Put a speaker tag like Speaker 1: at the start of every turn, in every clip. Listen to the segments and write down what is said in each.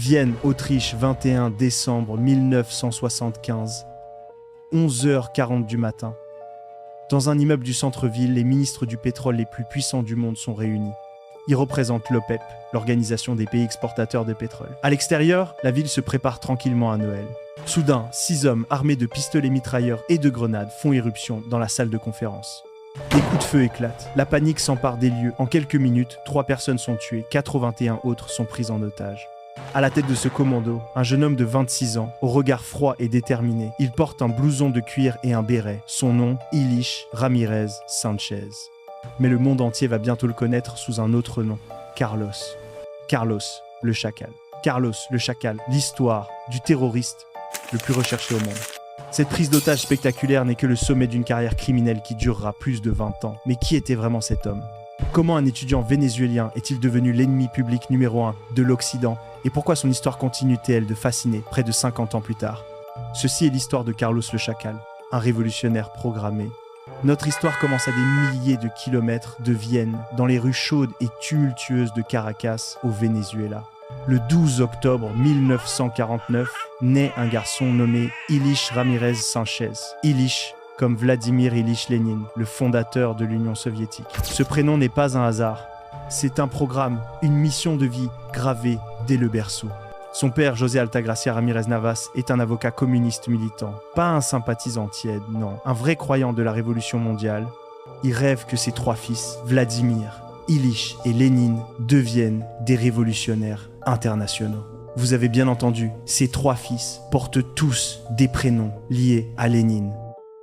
Speaker 1: Vienne, Autriche, 21 décembre 1975, 11h40 du matin. Dans un immeuble du centre-ville, les ministres du pétrole les plus puissants du monde sont réunis. Ils représentent l'OPEP, l'organisation des pays exportateurs de pétrole. À l'extérieur, la ville se prépare tranquillement à Noël. Soudain, 6 hommes armés de pistolets mitrailleurs et de grenades font irruption dans la salle de conférence. Des coups de feu éclatent, la panique s'empare des lieux. En quelques minutes, 3 personnes sont tuées, 81 autres sont prises en otage. À la tête de ce commando, un jeune homme de 26 ans, au regard froid et déterminé. Il porte un blouson de cuir et un béret. Son nom, Ilich Ramirez Sanchez. Mais le monde entier va bientôt le connaître sous un autre nom, Carlos. Carlos, le chacal. Carlos, le chacal, l'histoire du terroriste le plus recherché au monde. Cette prise d'otage spectaculaire n'est que le sommet d'une carrière criminelle qui durera plus de 20 ans. Mais qui était vraiment cet homme ? Comment un étudiant vénézuélien est-il devenu l'ennemi public numéro 1 de l'Occident ? Et pourquoi son histoire continue-t-elle de fasciner près de 50 ans plus tard ? Ceci est l'histoire de Carlos le Chacal, un révolutionnaire programmé. Notre histoire commence à des milliers de kilomètres de Vienne, dans les rues chaudes et tumultueuses de Caracas, au Venezuela. Le 12 octobre 1949, naît un garçon nommé Ilich Ramirez Sanchez. Ilich, comme Vladimir Ilich Lénine, le fondateur de l'Union soviétique. Ce prénom n'est pas un hasard. C'est un programme, une mission de vie gravée dès le berceau. Son père, José Altagracia Ramirez Navas, est un avocat communiste militant. Pas un sympathisant tiède, non. Un vrai croyant de la révolution mondiale. Il rêve que ses 3 fils, Vladimir, Ilich et Lénine, deviennent des révolutionnaires internationaux. Vous avez bien entendu, ces 3 fils portent tous des prénoms liés à Lénine.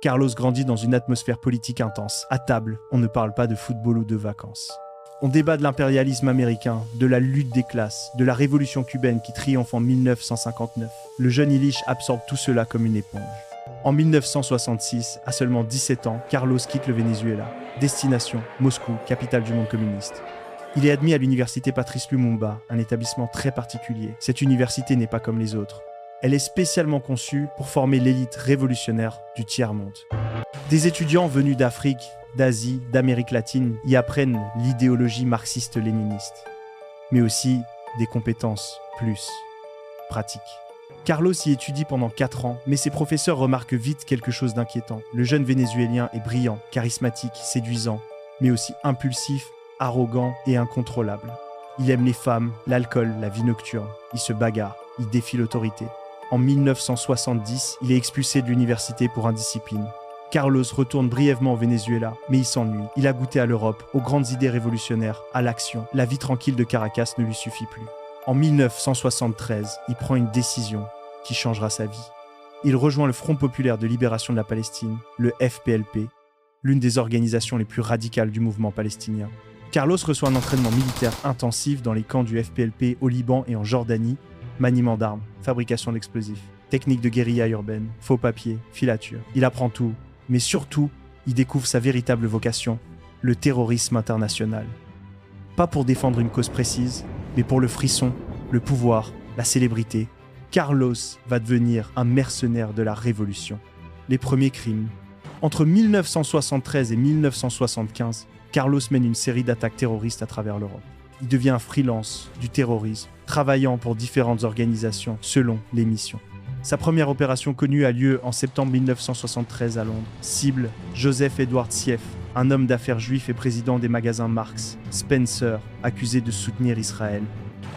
Speaker 1: Carlos grandit dans une atmosphère politique intense. À table, on ne parle pas de football ou de vacances. On débat de l'impérialisme américain, de la lutte des classes, de la révolution cubaine qui triomphe en 1959. Le jeune Ilich absorbe tout cela comme une éponge. En 1966, à seulement 17 ans, Carlos quitte le Venezuela. Destination, Moscou, capitale du monde communiste. Il est admis à l'université Patrice Lumumba, un établissement très particulier. Cette université n'est pas comme les autres. Elle est spécialement conçue pour former l'élite révolutionnaire du tiers-monde. Des étudiants venus d'Afrique, d'Asie, d'Amérique latine y apprennent l'idéologie marxiste-léniniste, mais aussi des compétences plus pratiques. Carlos y étudie pendant 4 ans, mais ses professeurs remarquent vite quelque chose d'inquiétant. Le jeune Vénézuélien est brillant, charismatique, séduisant, mais aussi impulsif, arrogant et incontrôlable. Il aime les femmes, l'alcool, la vie nocturne. Il se bagarre, il défie l'autorité. En 1970, il est expulsé de l'université pour indiscipline. Carlos retourne brièvement au Venezuela, mais il s'ennuie. Il a goûté à l'Europe, aux grandes idées révolutionnaires, à l'action. La vie tranquille de Caracas ne lui suffit plus. En 1973, il prend une décision qui changera sa vie. Il rejoint le Front populaire de libération de la Palestine, le FPLP, l'une des organisations les plus radicales du mouvement palestinien. Carlos reçoit un entraînement militaire intensif dans les camps du FPLP au Liban et en Jordanie, maniement d'armes, fabrication d'explosifs, techniques de guérilla urbaine, faux papiers, filature. Il apprend tout, mais surtout, il découvre sa véritable vocation, le terrorisme international. Pas pour défendre une cause précise, mais pour le frisson, le pouvoir, la célébrité. Carlos va devenir un mercenaire de la révolution. Les premiers crimes. Entre 1973 et 1975, Carlos mène une série d'attaques terroristes à travers l'Europe. Il devient un freelance du terrorisme, travaillant pour différentes organisations selon les missions. Sa première opération connue a lieu en septembre 1973 à Londres. Cible, Joseph Edward Sieff, un homme d'affaires juif et président des magasins Marks, Spencer, accusé de soutenir Israël.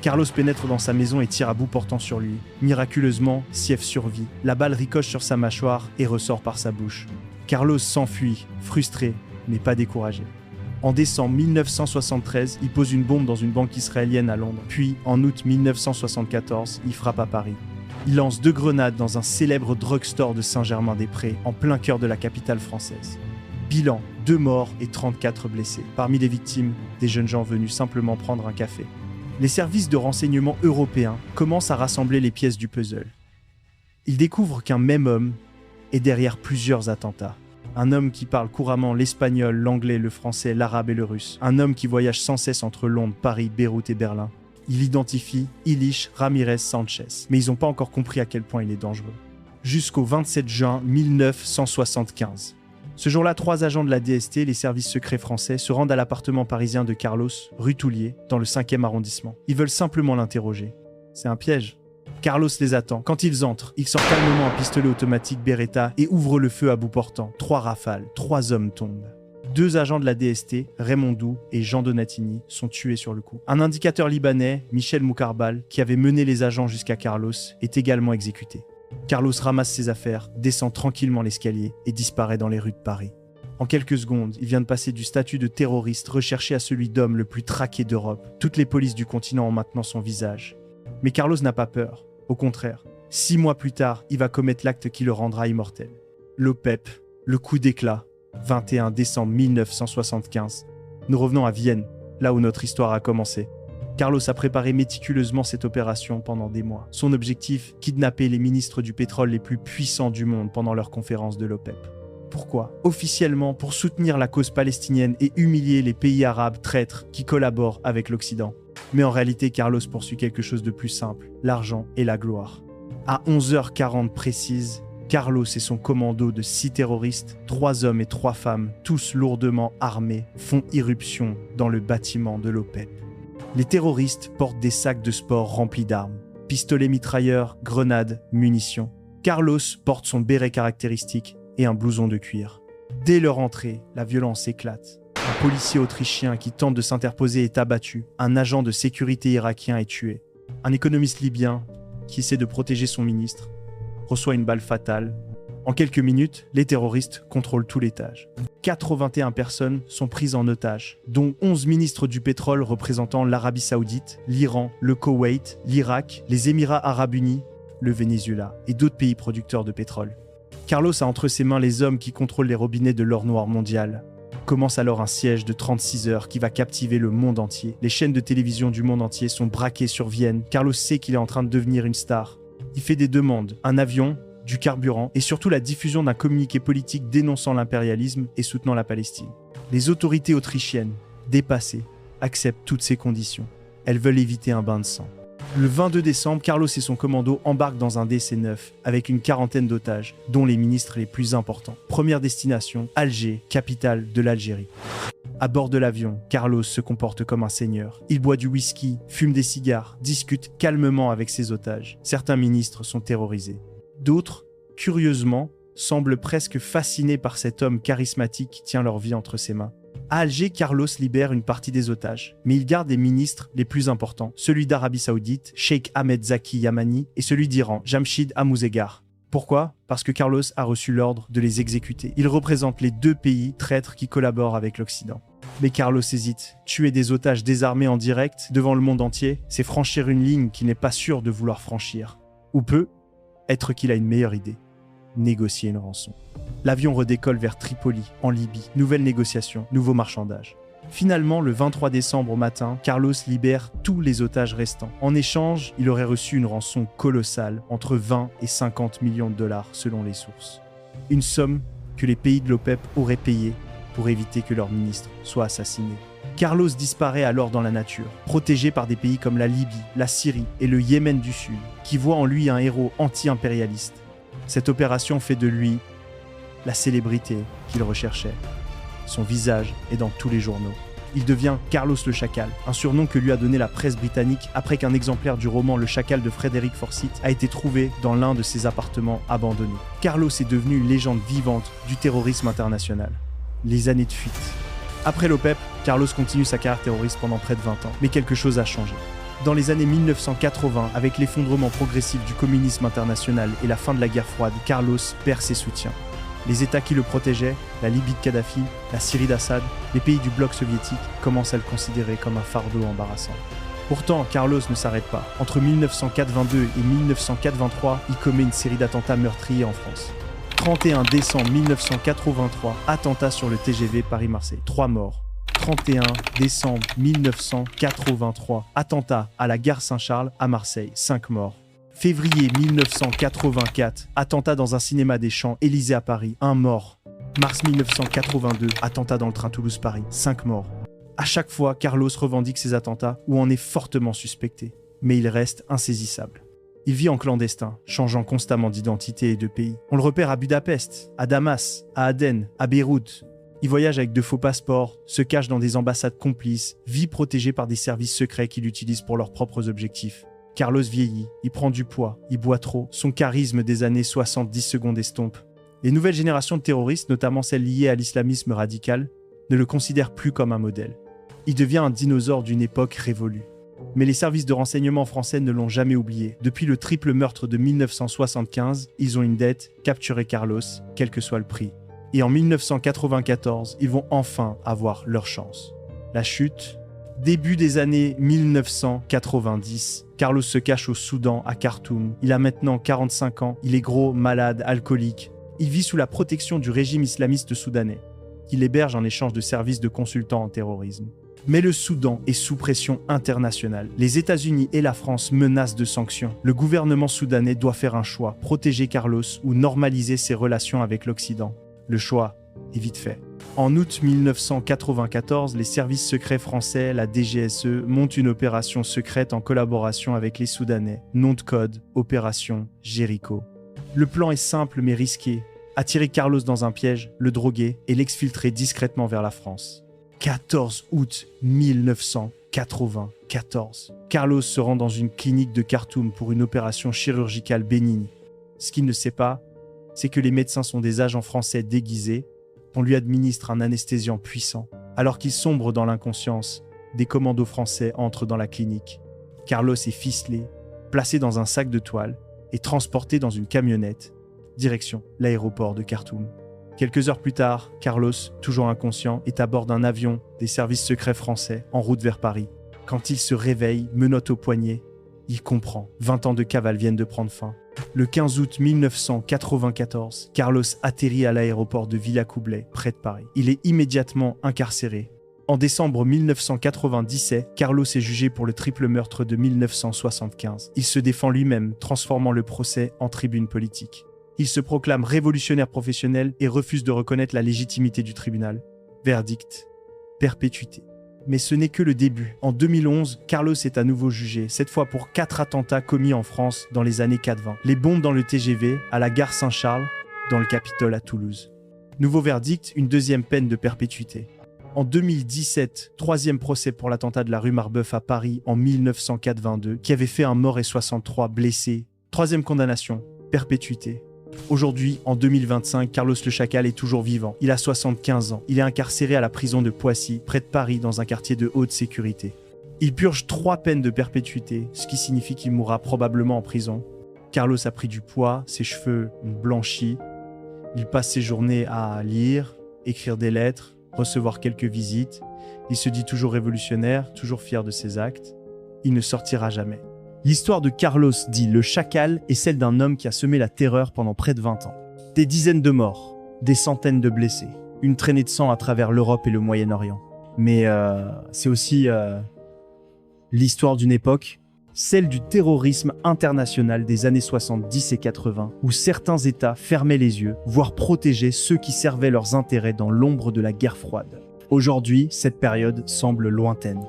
Speaker 1: Carlos pénètre dans sa maison et tire à bout portant sur lui. Miraculeusement, Sieff survit. La balle ricoche sur sa mâchoire et ressort par sa bouche. Carlos s'enfuit, frustré, mais pas découragé. En décembre 1973, il pose une bombe dans une banque israélienne à Londres. Puis, en août 1974, il frappe à Paris. Il lance 2 grenades dans un célèbre drugstore de Saint-Germain-des-Prés, en plein cœur de la capitale française. Bilan, 2 morts et 34 blessés. Parmi les victimes, des jeunes gens venus simplement prendre un café. Les services de renseignement européens commencent à rassembler les pièces du puzzle. Ils découvrent qu'un même homme est derrière plusieurs attentats. Un homme qui parle couramment l'espagnol, l'anglais, le français, l'arabe et le russe. Un homme qui voyage sans cesse entre Londres, Paris, Beyrouth et Berlin. Il identifie Ilich Ramirez Sanchez, mais ils n'ont pas encore compris à quel point il est dangereux. Jusqu'au 27 juin 1975. Ce jour-là, 3 agents de la DST, les services secrets français, se rendent à l'appartement parisien de Carlos, rue Toulier, dans le 5e arrondissement. Ils veulent simplement l'interroger. C'est un piège. Carlos les attend. Quand ils entrent, il sort calmement un pistolet automatique Beretta et ouvre le feu à bout portant. 3 rafales, 3 hommes tombent. 2 agents de la DST, Raymond Dou et Jean Donatini, sont tués sur le coup. Un indicateur libanais, Michel Moukarbal, qui avait mené les agents jusqu'à Carlos, est également exécuté. Carlos ramasse ses affaires, descend tranquillement l'escalier et disparaît dans les rues de Paris. En quelques secondes, il vient de passer du statut de terroriste recherché à celui d'homme le plus traqué d'Europe. Toutes les polices du continent ont maintenant son visage. Mais Carlos n'a pas peur. Au contraire, 6 mois plus tard, il va commettre l'acte qui le rendra immortel. L'OPEP, le coup d'éclat, 21 décembre 1975. Nous revenons à Vienne, là où notre histoire a commencé. Carlos a préparé méticuleusement cette opération pendant des mois. Son objectif, kidnapper les ministres du pétrole les plus puissants du monde pendant leur conférence de l'OPEP. Pourquoi ? Officiellement, pour soutenir la cause palestinienne et humilier les pays arabes traîtres qui collaborent avec l'Occident. Mais en réalité, Carlos poursuit quelque chose de plus simple, l'argent et la gloire. À 11h40 précise, Carlos et son commando de 6 terroristes, 3 hommes et 3 femmes, tous lourdement armés, font irruption dans le bâtiment de l'OPEP. Les terroristes portent des sacs de sport remplis d'armes, pistolets mitrailleurs, grenades, munitions. Carlos porte son béret caractéristique et un blouson de cuir. Dès leur entrée, la violence éclate. Un policier autrichien qui tente de s'interposer est abattu. Un agent de sécurité irakien est tué. Un économiste libyen, qui essaie de protéger son ministre, reçoit une balle fatale. En quelques minutes, les terroristes contrôlent tout l'étage. 81 personnes sont prises en otage, dont 11 ministres du pétrole représentant l'Arabie Saoudite, l'Iran, le Koweït, l'Irak, les Émirats Arabes Unis, le Venezuela et d'autres pays producteurs de pétrole. Carlos a entre ses mains les hommes qui contrôlent les robinets de l'or noir mondial. Commence alors un siège de 36 heures qui va captiver le monde entier. Les chaînes de télévision du monde entier sont braquées sur Vienne. Carlos sait qu'il est en train de devenir une star. Il fait des demandes, un avion, du carburant et surtout la diffusion d'un communiqué politique dénonçant l'impérialisme et soutenant la Palestine. Les autorités autrichiennes, dépassées, acceptent toutes ces conditions. Elles veulent éviter un bain de sang. Le 22 décembre, Carlos et son commando embarquent dans un DC-9 avec une quarantaine d'otages, dont les ministres les plus importants. Première destination, Alger, capitale de l'Algérie. À bord de l'avion, Carlos se comporte comme un seigneur. Il boit du whisky, fume des cigares, discute calmement avec ses otages. Certains ministres sont terrorisés. D'autres, curieusement, semblent presque fascinés par cet homme charismatique qui tient leur vie entre ses mains. À Alger, Carlos libère une partie des otages, mais il garde les ministres les plus importants, celui d'Arabie Saoudite, Sheikh Ahmed Zaki Yamani, et celui d'Iran, Jamshid Amouzegar. Pourquoi ? Parce que Carlos a reçu l'ordre de les exécuter. Il représente les 2 pays traîtres qui collaborent avec l'Occident. Mais Carlos hésite. Tuer des otages désarmés en direct, devant le monde entier, c'est franchir une ligne qu'il n'est pas sûr de vouloir franchir. Ou peut être qu'il a une meilleure idée. Négocier une rançon. L'avion redécolle vers Tripoli, en Libye. Nouvelle négociation, nouveau marchandage. Finalement, le 23 décembre au matin, Carlos libère tous les otages restants. En échange, il aurait reçu une rançon colossale, entre 20 et 50 millions de dollars selon les sources. Une somme que les pays de l'OPEP auraient payée pour éviter que leur ministre soit assassiné. Carlos disparaît alors dans la nature, protégé par des pays comme la Libye, la Syrie et le Yémen du Sud, qui voient en lui un héros anti-impérialiste. Cette opération fait de lui la célébrité qu'il recherchait. Son visage est dans tous les journaux. Il devient Carlos le Chacal, un surnom que lui a donné la presse britannique après qu'un exemplaire du roman Le Chacal de Frédéric Forsyth a été trouvé dans l'un de ses appartements abandonnés. Carlos est devenu une légende vivante du terrorisme international. Les années de fuite. Après l'OPEP, Carlos continue sa carrière terroriste pendant près de 20 ans, mais quelque chose a changé. Dans les années 1980, avec l'effondrement progressif du communisme international et la fin de la guerre froide, Carlos perd ses soutiens. Les États qui le protégeaient, la Libye de Kadhafi, la Syrie d'Assad, les pays du bloc soviétique commencent à le considérer comme un fardeau embarrassant. Pourtant, Carlos ne s'arrête pas. Entre 1982 et 1983, il commet une série d'attentats meurtriers en France. 31 décembre 1983, attentat sur le TGV Paris-Marseille, 3 morts. 31 décembre 1983, attentat à la gare Saint-Charles à Marseille, 5 morts. Février 1984, attentat dans un cinéma des Champs, Élysée à Paris, 1 mort. Mars 1982, attentat dans le train Toulouse-Paris, 5 morts. À chaque fois, Carlos revendique ces attentats ou en est fortement suspecté, mais il reste insaisissable. Il vit en clandestin, changeant constamment d'identité et de pays. On le repère à Budapest, à Damas, à Aden, à Beyrouth. Il voyage avec de faux passeports, se cache dans des ambassades complices, vit protégé par des services secrets qu'il utilise pour leurs propres objectifs. Carlos vieillit, il prend du poids, il boit trop, son charisme des années 70 secondes estompe. Les nouvelles générations de terroristes, notamment celles liées à l'islamisme radical, ne le considèrent plus comme un modèle. Il devient un dinosaure d'une époque révolue. Mais les services de renseignement français ne l'ont jamais oublié. Depuis le triple meurtre de 1975, ils ont une dette, capturer Carlos, quel que soit le prix. Et en 1994, ils vont enfin avoir leur chance. La chute. Début des années 1990, Carlos se cache au Soudan, à Khartoum. Il a maintenant 45 ans, il est gros, malade, alcoolique. Il vit sous la protection du régime islamiste soudanais, qu'il héberge en échange de services de consultants en terrorisme. Mais le Soudan est sous pression internationale. Les États-Unis et la France menacent de sanctions. Le gouvernement soudanais doit faire un choix, protéger Carlos ou normaliser ses relations avec l'Occident. Le choix est vite fait. En août 1994, les services secrets français, la DGSE, montent une opération secrète en collaboration avec les Soudanais. Nom de code, Opération Jéricho. Le plan est simple mais risqué. Attirer Carlos dans un piège, le droguer et l'exfiltrer discrètement vers la France. 14 août 1994. Carlos se rend dans une clinique de Khartoum pour une opération chirurgicale bénigne. Ce qu'il ne sait pas, c'est que les médecins sont des agents français déguisés. On lui administre un anesthésiant puissant. Alors qu'il sombre dans l'inconscience, des commandos français entrent dans la clinique. Carlos est ficelé, placé dans un sac de toile et transporté dans une camionnette, direction l'aéroport de Khartoum. Quelques heures plus tard, Carlos, toujours inconscient, est à bord d'un avion des services secrets français en route vers Paris. Quand il se réveille, menotte au poignet, il comprend. 20 ans de cavale viennent de prendre fin. Le 15 août 1994, Carlos atterrit à l'aéroport de Villacoublay, près de Paris. Il est immédiatement incarcéré. En décembre 1997, Carlos est jugé pour le triple meurtre de 1975. Il se défend lui-même, transformant le procès en tribune politique. Il se proclame révolutionnaire professionnel et refuse de reconnaître la légitimité du tribunal. Verdict, perpétuité. Mais ce n'est que le début. En 2011, Carlos est à nouveau jugé, cette fois pour 4 attentats commis en France dans les années 80. Les bombes dans le TGV, à la gare Saint-Charles, dans le Capitole à Toulouse. Nouveau verdict, une deuxième peine de perpétuité. En 2017, 3e procès pour l'attentat de la rue Marbeuf à Paris en 1982, qui avait fait un mort et 63 blessés. 3e condamnation, perpétuité. Aujourd'hui, en 2025, Carlos le Chacal est toujours vivant. Il a 75 ans. Il est incarcéré à la prison de Poissy, près de Paris, dans un quartier de haute sécurité. Il purge 3 peines de perpétuité, ce qui signifie qu'il mourra probablement en prison. Carlos a pris du poids, ses cheveux ont blanchi. Il passe ses journées à lire, écrire des lettres, recevoir quelques visites. Il se dit toujours révolutionnaire, toujours fier de ses actes. Il ne sortira jamais. L'histoire de Carlos, dit le Chacal, est celle d'un homme qui a semé la terreur pendant près de 20 ans. Des dizaines de morts, des centaines de blessés, une traînée de sang à travers l'Europe et le Moyen-Orient. Mais c'est aussi l'histoire d'une époque, celle du terrorisme international des années 70 et 80, où certains États fermaient les yeux, voire protégeaient ceux qui servaient leurs intérêts dans l'ombre de la guerre froide. Aujourd'hui, cette période semble lointaine.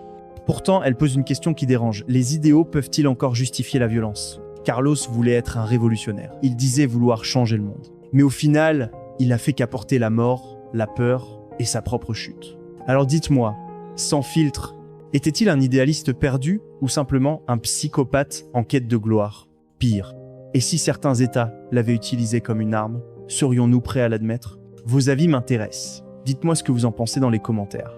Speaker 1: Pourtant, elle pose une question qui dérange. Les idéaux peuvent-ils encore justifier la violence ? Carlos voulait être un révolutionnaire. Il disait vouloir changer le monde. Mais au final, il n'a fait qu'apporter la mort, la peur et sa propre chute. Alors dites-moi, sans filtre, était-il un idéaliste perdu ou simplement un psychopathe en quête de gloire ? Pire. Et si certains États l'avaient utilisé comme une arme, serions-nous prêts à l'admettre ? Vos avis m'intéressent. Dites-moi ce que vous en pensez dans les commentaires.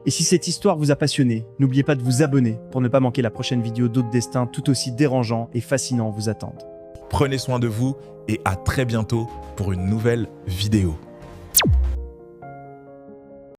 Speaker 1: Et si cette histoire vous a passionné, n'oubliez pas de vous abonner pour ne pas manquer la prochaine vidéo d'autres destins tout aussi dérangeants et fascinants vous attendent.
Speaker 2: Prenez soin de vous et à très bientôt pour une nouvelle vidéo.